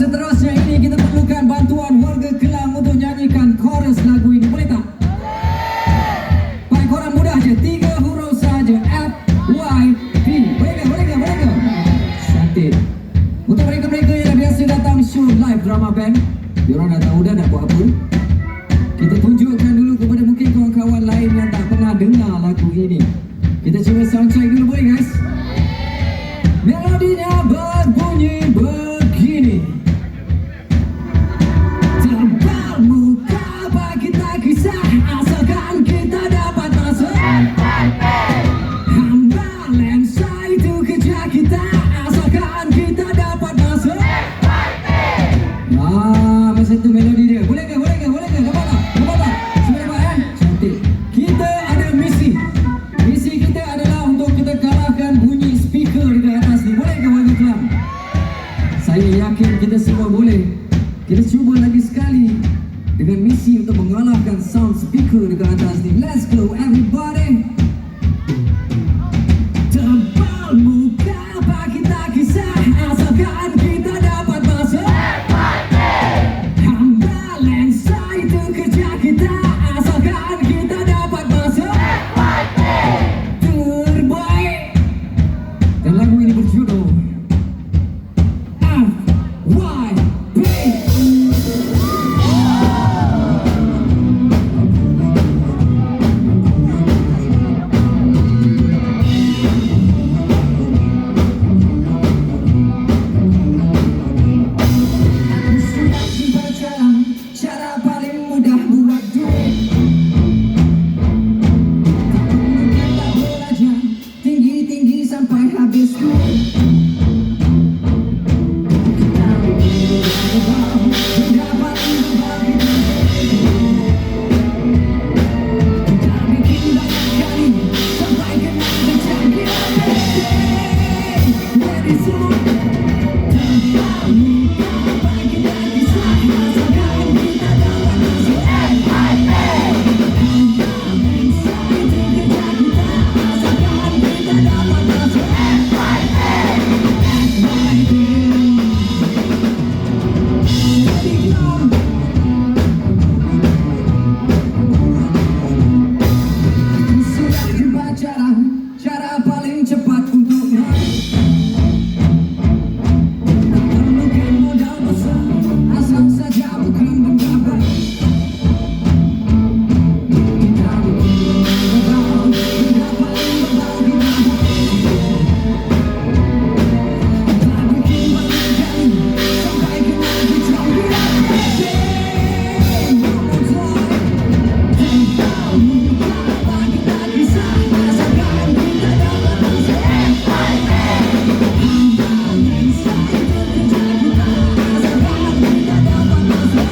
seterusnya ini kita perlukan bantuan warga Kelang untuk nyanyikan chorus lagu ini. Boleh tak? Baik, korang mudah je. 3 huruf saja. F, Y, P. Boleh ke? Boleh ke? Boleh ke? Cantik. Untuk mereka-mereka yang biasa datang show live drama band, diorang dah tahu dah nak buat apa. Kita tunjukkan dulu kepada mungkin kawan-kawan lain yang tak pernah dengar lagu ini. Kita cuba soundcheck dulu, boleh guys? Melodinya berbunyi begini. Tebal muka bagi kita kisah, asalkan kita dapat masuk. Hamba lensa itu kerja kita, asalkan kita dapat masuk. Masa tu melodi dia. Boleh ke? Boleh ke? Boleh ke? Dapat tak? Dapat tak? Semua dapat Cantik. Kita ada misi. Misi kita adalah untuk kita kalahkan bunyi speaker dekat atas ni. Boleh ke warga Kelang? Saya yakin kita semua boleh. Kita cuba lagi sekali dengan misi untuk mengalahkan sound speaker dekat atas ni. Let's go everybody. Tebal muka bagi kita kisah, asalkan kita dapat masuk. Hamba lensa itu kerja kita, asalkan kita dapat masuk. Terbaik. Dan lagu ini berjudul FYP. Cara paling mudah buat duit. Kita belajar tinggi-tinggi sampai habis duit. Kita mendapat berbagi. Kita bikin banyak kali sampai kena kecanggih. Ready semua. Tebal muka bagi kita kisah, asalkan kita dapat masuk. Sudah jumpa cara paling cepat untuk naik. Perlukan modal besar, asal saja bukan benda baik. Kita bikin berbau, mendapat berbagi. Kita bikin banyak kali sampai kena kecanggih. Tebal muka bagi kita kisah, asalkan kita dapat masuk. Lensa itu kerja kita, asalkan kita dapat masuk.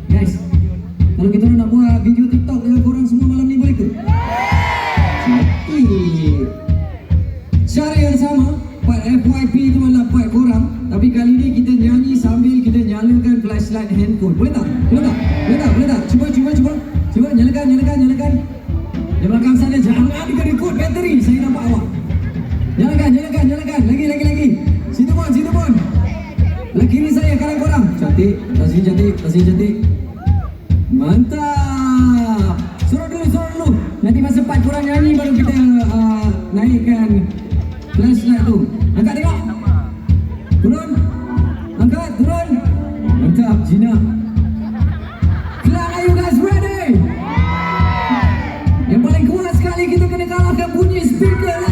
Guys, kalau kita nak buat video TikTok dengan korang semua malam ni, boleh ke? Cantik. Cara yang sama, part FYP itu adalah part korang, tapi kali ni kita nyanyi sambil kita nyalakan flashlight handphone. Boleh tak? Boleh tak? Boleh tak? Boleh tak? Cuba nyalakan. Di belakang sana jangan ikut bateri, saya nampak awak. Nyalakan. Lagi. Situ pun. Lagi kiri saya, kanan korang. Cantik. Kasih cantik. Mantap. Suruh dulu. Nanti masa part korang nyanyi baru kita naikkan flashlight tu. Angkat tengok. Turun. Angkat, turun. Mantap, Gina. Kelang, are you guys ready? Yang paling kuat sekali kita kena kalahkan bunyi speaker.